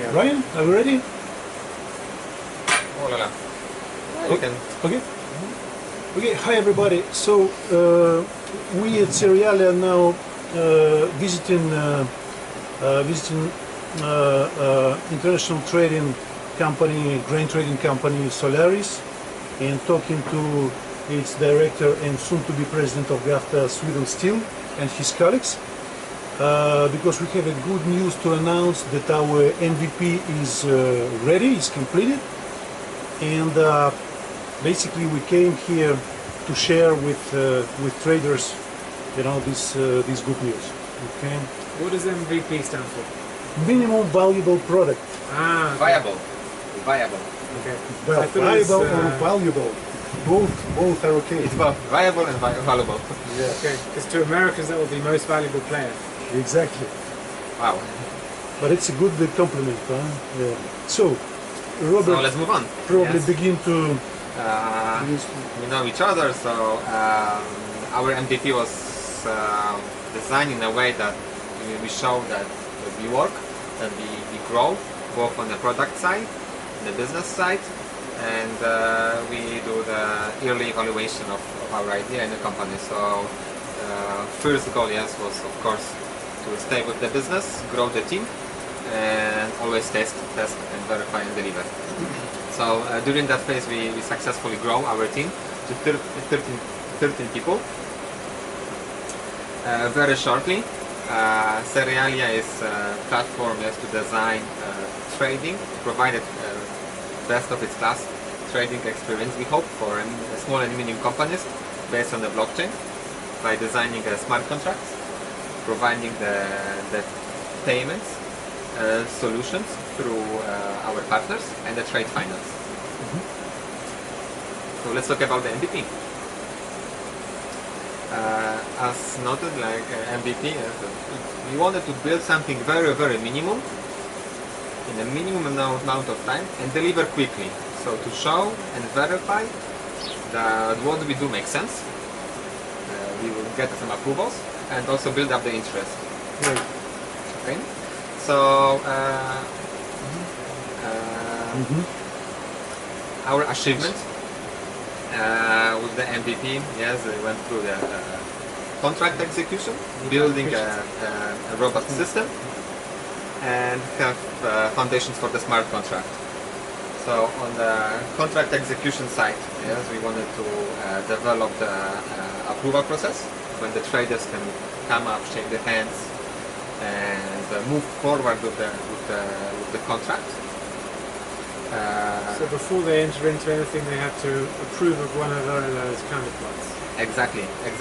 Yeah. Ryan, are you ready? Oh la la. Okay. Okay. Hi everybody. So we at Cerealia are now visiting international trading company, grain trading company Solaris, and talking to its director and soon to be president of GAFTA Sweden Steel and his colleagues. Because we have a good news to announce that our MVP is ready, is completed, and basically we came here to share with traders, you know, this good news. Okay. What does MVP stand for? Minimum valuable product. Ah, okay. Viable. Viable. Okay. Well, I thought it was, viable or valuable, both are okay. It's both viable and valuable. Yeah. Okay, because to Americans that will be most valuable player. Exactly. Wow. But it's a good compliment, huh? Yeah. So, Robert, So let's move on. probably Yes. begin to. We know each other, so our MVP was designed in a way that we show that we work, that we grow, both on the product side, the business side, and we do the yearly evaluation of our idea in the company. So first goal, yes, was of course to stay with the business, grow the team, and always test and verify and deliver. So during that phase we successfully grow our team to 13 people. Very shortly, Cerealia is a platform to design trading, provided best of its class trading experience, we hope, for small and medium companies based on the blockchain, by designing smart contracts, providing the payments solutions through our partners and the trade finance. So let's talk about the MVP. As noted, like MVP, we wanted to build something very minimum in a minimum amount of time and deliver quickly. So to show and verify that what we do makes sense, we will get some approvals and also build up the interest. Right. Okay. So our achievement with the MVP, yes, we went through the contract execution, building a robust system, and have foundations for the smart contract. So on the contract execution side, yes, we wanted to develop the approval process when the traders can come up, shake their hands, and move forward with the contract. So before they enter into anything, they have to approve of one of those counterparts. Exactly. Like,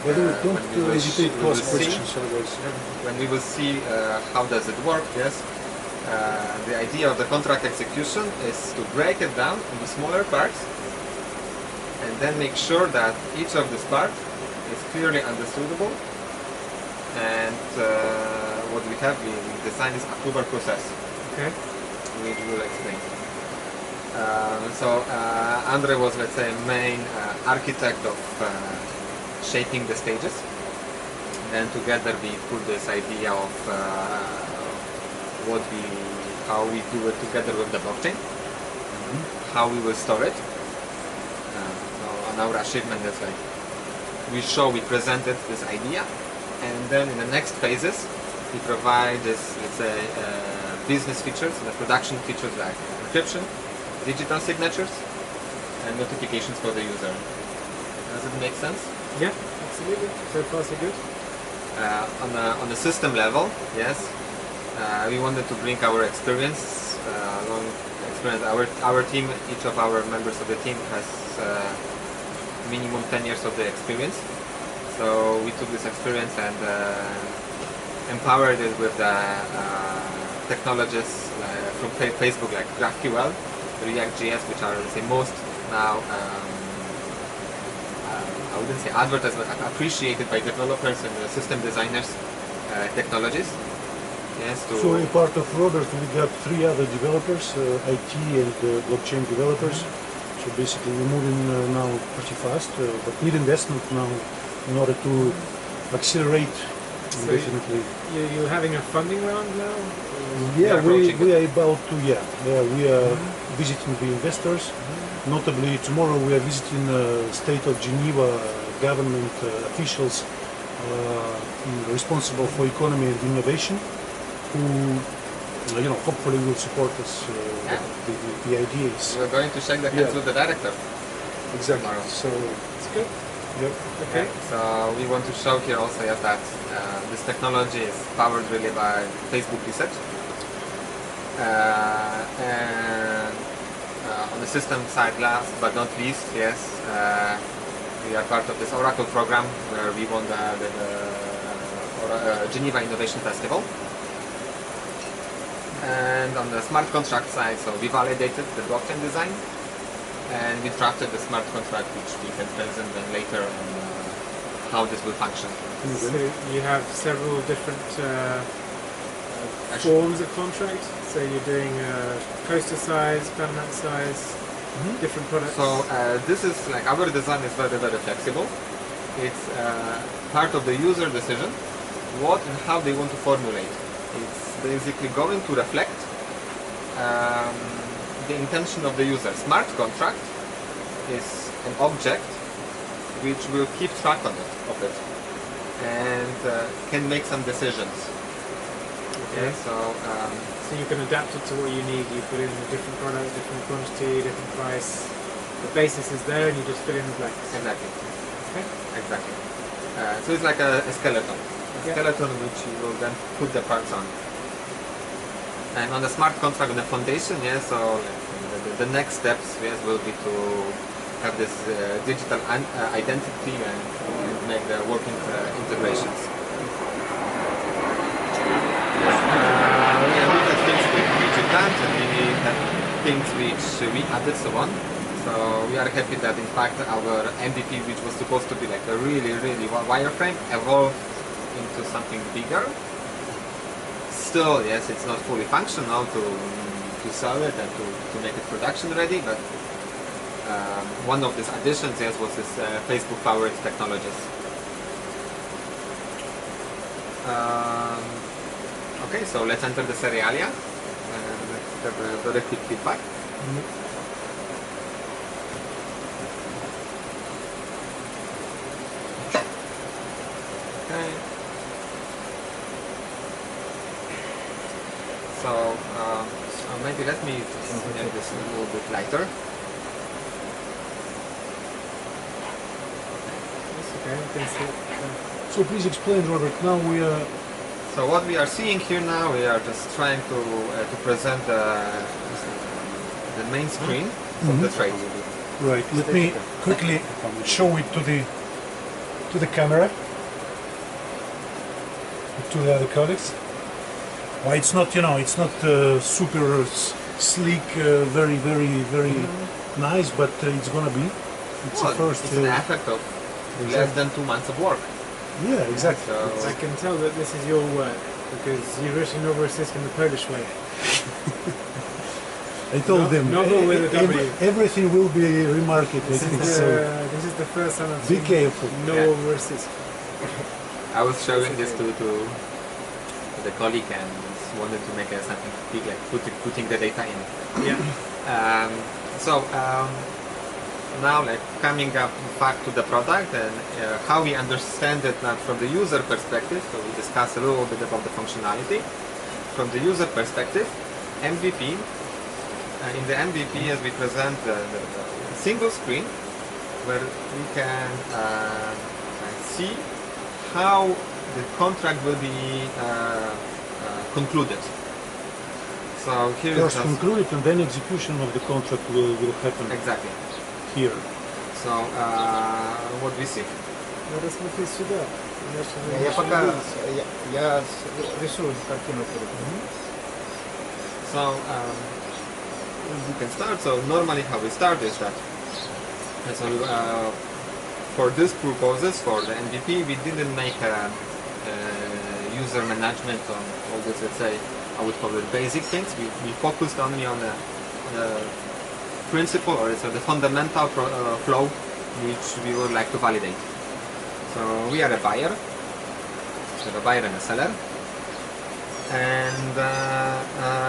But don't hesitate to ask questions, otherwise. when we will see how does it work, yes, the idea of the contract execution is to break it down into smaller parts and then make sure that each of these parts is clearly understandable, and what we designed is approval process. Okay. We will explain. So Andre was, let's say, main architect of shaping the stages, and together we put this idea of how we do it together with the blockchain, how we will store it. So on our achievement, that's like we presented this idea, and then in the next phases we provide this, let's say, business features, the production features like encryption, digital signatures, and notifications for the user. Does it make sense? Yeah, absolutely. So far so good. On the system level, yes, we wanted to bring our experience, Our team, each of our members of the team has minimum 10 years of the experience. So we took this experience and empowered it with the technologies from Facebook, like GraphQL, React.js, which are, let's say, most now, I wouldn't say advertised, but appreciated by developers and system designers technologies. Yes, So in part of Robert, we got 3 other developers, IT and blockchain developers. So basically we're moving now pretty fast, but need investment now in order to accelerate and So definitely. you're having a funding round now? Yeah, approaching we are about to, we are visiting the investors. Notably, tomorrow we are visiting State of Geneva government officials responsible for economy and innovation, who, hopefully will support us. The idea is We're going to shake the hands with the director. exactly. Tomorrow. So It's good. yep. Okay. So we want to show here also that this technology is powered really by Facebook research. And on the system side, last but not least, yes, we are part of this Oracle program where we won the Geneva Innovation Festival. And on the smart contract side, so we validated the blockchain design and we drafted the smart contract which we can present then later on how this will function. So you have several different forms of contract. So you're doing coaster size, Panamint size, different products. So this is like our design is very, very flexible. It's part of the user decision, what and how they want to formulate. It's basically going to reflect the intention of the user. Smart contract is an object which will keep track of it and can make some decisions. Okay, so you can adapt it to what you need. You put in a different product, different quantity, different price. The basis is there, and you just fill in the blanks. exactly, Okay. exactly. So it's like a skeleton, skeleton which you will then put the parts on. And on the smart contract, on the foundation, yes. So the next steps, yes, will be to have this digital identity and make the working integrations. We have things which we planned and we have things which we added so on. So we are happy that in fact our MVP, which was supposed to be like a really wireframe, evolved into something bigger. Still, yes, it's not fully functional to sell it and to make it production ready, but one of these additions, yes, was this Facebook powered technologies. Okay, so let's enter the serialia and have a very quick feedback. Okay. So maybe let me just make this a little bit lighter. That's okay. I can see it. So please explain, Robert. Now we are. So what we are seeing here now, we are just trying to present the main screen of the trade. Right. Let me quickly show it to the camera, to the other colleagues. Why it's not, it's not super sleek, very nice, but it's gonna be. It's Well, the first. it's an effect of less than 2 months of work. Yeah, exactly. So I can tell that this is your work because you've written Novorosiysk in the Polish way. I told them novel with a W. everything will be remarked. This is the first time I've Be seen careful. Novorosiysk. I was showing this to the colleague and wanted to make something big, like putting the data in. Yeah. Now, like coming up back to the product and how we understand it now from the user perspective. So we discuss a little bit about the functionality from the user perspective. MVP. In the MVP, as we present the single screen, where we can see how the contract will be concluded. So here First is conclude it, and then execution of the contract will happen exactly. here. So what we see. Надо смотреть сюда. Я пока я рисую картину перед ним. So we can start. So normally how we start is that for these purposes, for the MVP, we didn't make a user management on all this, let's say, I would call it basic things. We focused only on the principle, or so the fundamental flow which we would like to validate. So we are a buyer. have a buyer and a seller, and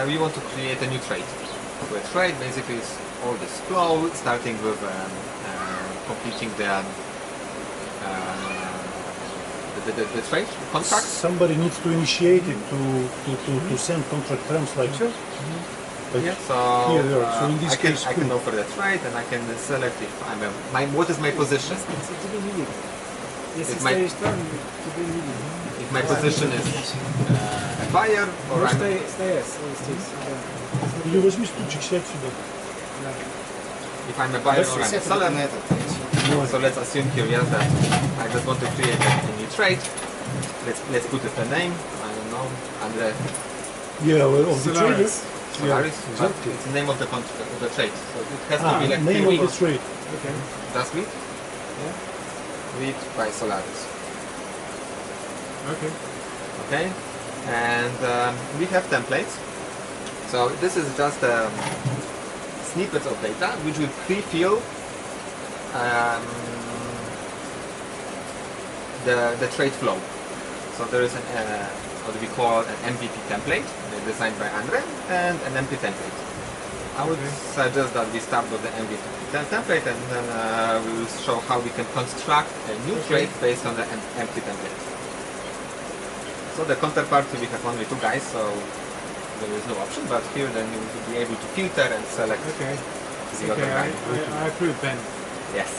we want to create a new trade. So a trade basically is all this flow, starting with completing the trade contract. Somebody needs to initiate it to send contract terms like that. But Yeah, so, here they are. So in this case, I can offer the trade, and I can select if I'm what is my position. If my position is a buyer or I'm if I'm a buyer or I'm a seller. So let's assume here, yes, that I just want to create a new trade. Let's put it a name. I don't know, Andre. yeah, well, of the trader. Solaris, exactly. It's the name of the contract of the trade. So it has to be like name of the trade. Okay. Just read. Yeah. Read by Solaris. Okay. Okay, and we have templates. So this is just snippets of data which we pre-fill the trade flow. So there is what we call an MVP template designed by Andre and an empty template. I would suggest that we start with the MVP template, and then we will show how we can construct a new trade based on the empty template. So the counterpart, we have only 2 guys, so there is no option, but here then you will be able to filter and select the other guy. I approve Ben. Yes.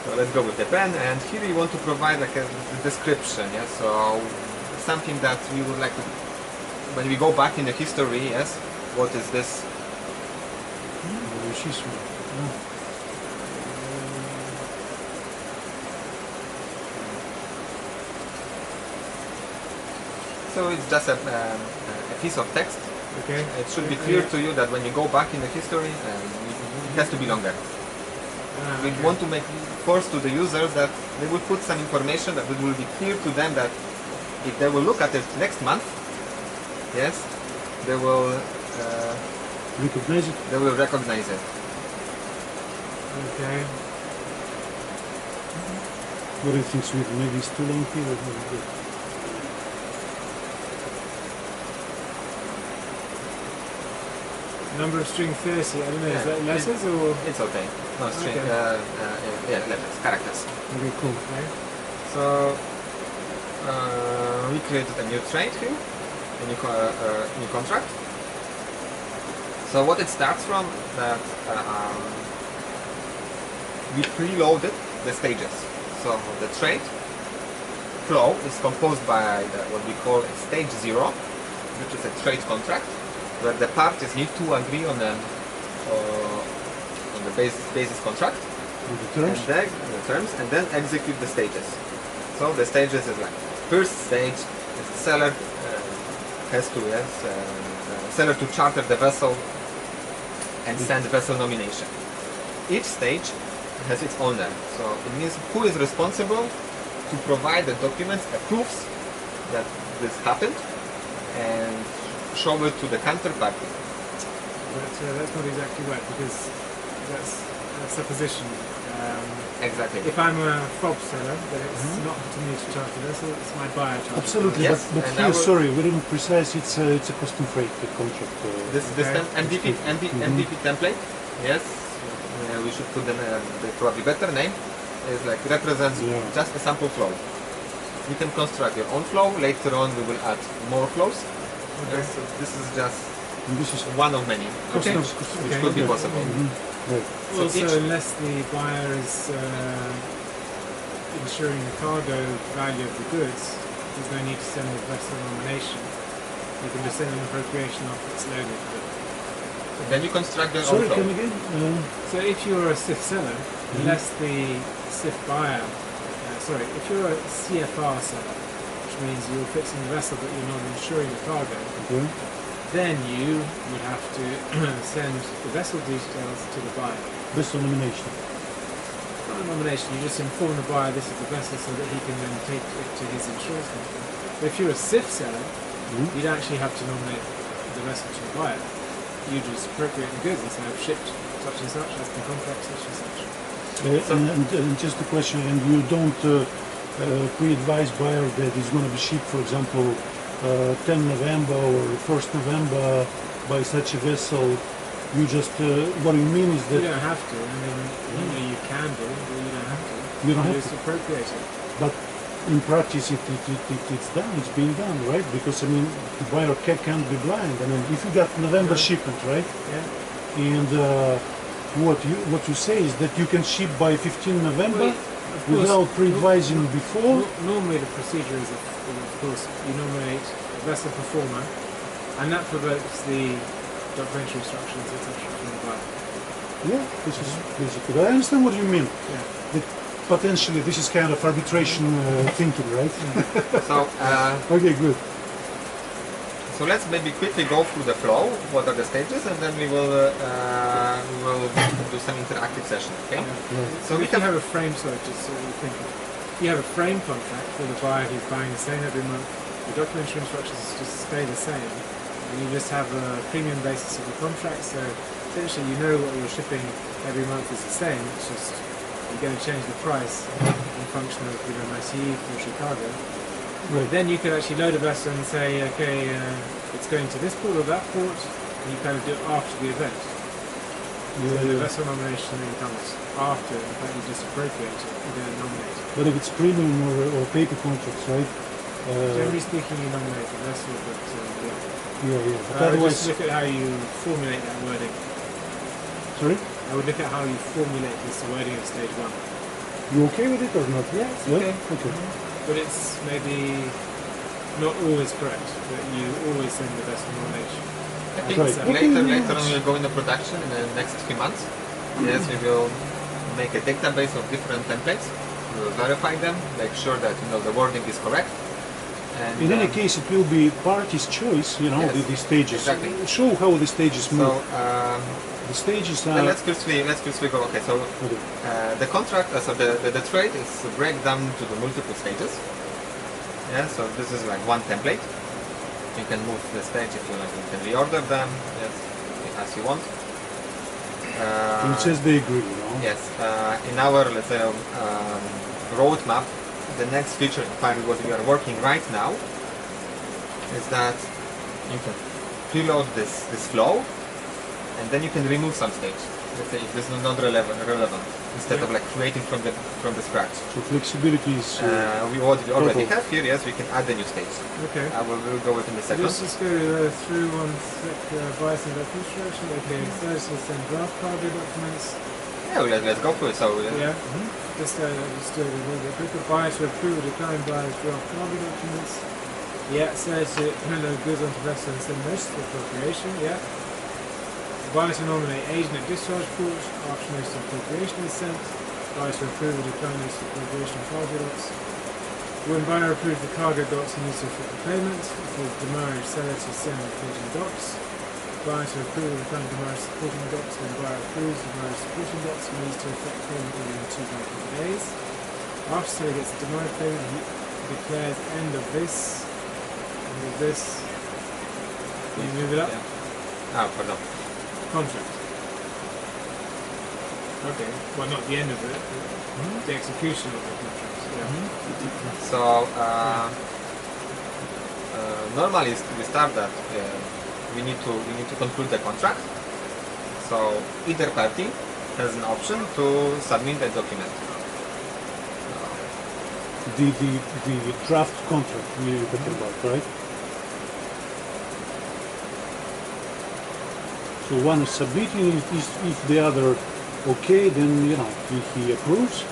So let's go with the pen, and here we want to provide like a description, yes, so something that we would like to, when we go back in the history, yes, what is this? So it's just a piece of text. Okay. It should be clear to you that when you go back in the history, it has to be longer. We want to make force to the users that they will put some information that it will be clear to them that if they will look at it next month, yes, they will Recognize it. They will recognize it. Okay. What do you think, Sweet? Maybe it's too lengthy or maybe good? Number of string 30, I don't know, is that letters or? It's okay. No, string, Okay. yeah, letters, characters. Okay, cool. Okay. So we created a new trade here, a new contract. So what it starts from, that we preloaded the stages. So the trade flow is composed by what we call a stage 0, which is a trade contract, where the parties need to agree on the basis contract, The terms? and then the terms, and then execute the stages. So the stages is like first stage is the seller has to seller to charter the vessel and send vessel nomination. Each stage has its owner, so it means who is responsible to provide the documents, proofs that this happened, and show it to the counterparty. That's not exactly right, because that's a supposition. Exactly. If I'm a fob seller, then it's not to me to charter the vessel, it's my buyer charter. Absolutely, Yes, but and here, sorry, we didn't precise, it's a custom freight contract. This MVP template, yes, we should put the probably better name, is like represents just a sample flow. You can construct your own flow, later on we will add more flows. Okay. So this is just And this is one of many, custom. which could be possible. Right. So Also, each- unless the buyer is ensuring the cargo value of the goods, there's no need to send the vessel nomination. You can just send an appropriation after it's loaded. Then you construct your own Sorry, flow. come again? So if you're a SIF seller, unless the SIF buyer, if you're a CFR seller, which means you're fixing the vessel but you're not insuring the cargo, Okay. then you would have to send the vessel details to the buyer. Vessel nomination. Not a nomination, you just inform the buyer this is the vessel so that he can then take it to his insurance company. But if you're a SIF seller, you'd actually have to nominate the vessel to the buyer. You just appropriate the goods and say I've shipped such and such, that's the contract such and such. And just a question, and you don't pre-advised buyer that is going to be shipped, for example, 10 November or 1st November by such a vessel, you just, what you mean is You that don't have to. I mean, you can do, but you don't have to. You don't have just to. appropriate it. but in practice it's done, it's being done, right? Because I mean, the buyer can't be blind. I mean, if you got November Yeah. shipment, right? Yeah. And what you say is that you can ship by 15 November Well, of course, without pre-advising before. Normally the procedure is, of course, you nominate a vessel performer, and that provokes the documentary instructions, etc. from the buyer. Yeah, this is basically. I understand what you mean. Yeah. That potentially this is kind of arbitration thinking, right? So, Okay, good. so let's maybe quickly go through the flow. What are the stages, and then we will do some interactive session. Okay. So we if you have have a frame, sorry, just so you think, if you have a frame contract for the buyer who's buying the same every month, the documentary instructions just stay the same, and you just have a premium basis of the contract. So essentially, you know what you're shipping every month is the same. It's just you're going to change the price in function of MAH for Chicago. Right. Then you could actually load a vessel and say, okay, it's going to this port or that port, and you kind of do it after the event. So the vessel nomination then comes after, in fact you just appropriate it, you don't nominate it. But if it's premium or paper contracts, right? Generally speaking you nominate the vessel, but Yeah. But I would otherwise, just look at how you formulate that wording. sorry, I would look at how you formulate this wording of stage one. you okay with it or not? Yeah, it's okay. Okay. But it's maybe not always correct, but you always send the vessel nomination. I think Right. later on we'll go into production in the next few months. Yes, we will make a database of different templates. We will verify them, make sure that the wording is correct. And, In any case, it will be party's choice, Yes, the stages. exactly. Show how the stages so move. The stages are... let's quickly go. Okay, so Okay. the contract, so the trade is break down to the multiple stages. Yeah, so this is like one template. You can move the stage if you like. You can reorder them, yes, as you want. it says they agree, Yes, in our, let's say, roadmap, the next feature, in fact, what we are working right now, is that you can preload this flow, and then you can remove some stage. Let's say if this is not relevant, instead of like creating from the scratch. So flexibility is... What we already total. have here, yes, we can add the new stage. Okay. We'll go with in a second. Let's just go through one sec, bias and document instruction. Okay, first we'll send draft cargo documents. Yeah, let's go for it. So Yeah. Just do it a little bit quicker. Bias to approve or decline bias draft cargo documents. Yeah, says it load goods onto vessel and send notice of appropriation. Yeah. Bias to nominate agent at discharge port after notice of appropriation is sent. Bias to approve or decline notice of appropriation of cargo docs. When buyer approves the cargo docs, he needs to effect the payment. For demurrage, seller to send the floating docs. Buyer to approve or decline demurrage supporting docs. When buyer approves demurrage supporting docs, he needs to effect payment within 2 working days. After seller gets the demurrage payment, he declares end of this. Can you move it up? Ah, pardon. Contract. Okay. Well, not the end of it, but the execution of the contract. Yeah. So normally we start that we need to conclude the contract. So either party has an option to submit a document. The draft contract we're talking about, right? So one is submitting it, if the other okay, then he approves.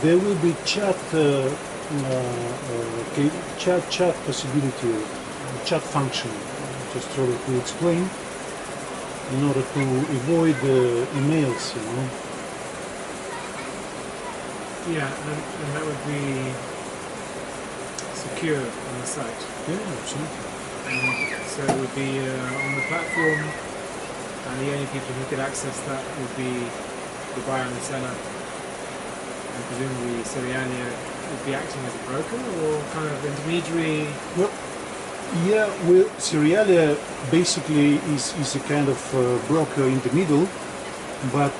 There will be chat possibility, chat function, just to explain, in order to avoid emails, Yeah, and that would be secure on the site. Yeah, absolutely. So it would be on the platform, and the only people who could access that would be the buyer and the seller. And presumably Serialia would be acting as a broker or kind of intermediary. Well, yeah, well, Serialia basically is a kind of broker in the middle, but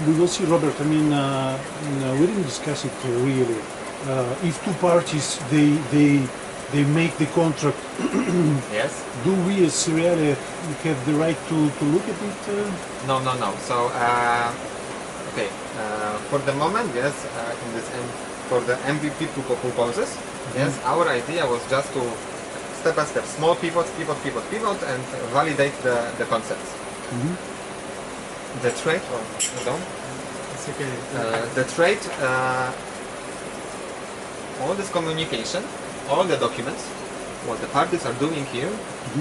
we will see, Robert. I mean, we didn't discuss it really. if two parties they make the contract, Yes. do we as Seriale have the right to look at it? No. So, okay, for the moment, yes, in this for the MVP purposes, yes, our idea was just to step by step, small pivot, and validate the concepts. The trade, It's okay. the trade, all this communication, all the documents, what the parties are doing here,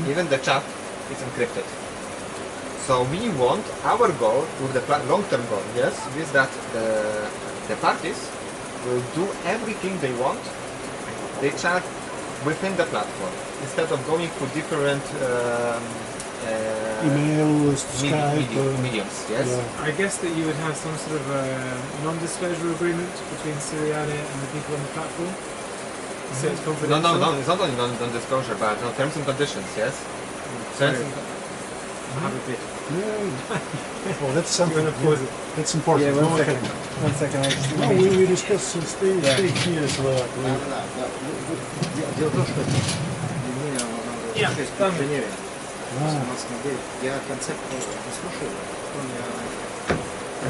even the chat is encrypted. So we want, our goal with the long-term goal, yes, is that the parties will do everything they want. They chat within the platform instead of going for different Email, Skype, mediums. Yes. yeah. I guess that you would have some sort of non-disclosure agreement between Seriale and the people on the platform. So it's confidential. No. It's not only non-disclosure, but terms and conditions. Yes. Sorry. Terms and I have a bit. Yeah. Oh, that's something. You wanna pause it? That's important. Yeah, Go one ahead. second. 1 second. I just No, we discuss stay here. So, Дело в том, что мне надо сказать по инженерии. Я концепт не слушаю.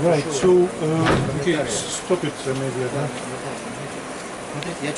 right. So, okay, stop it maybe. Я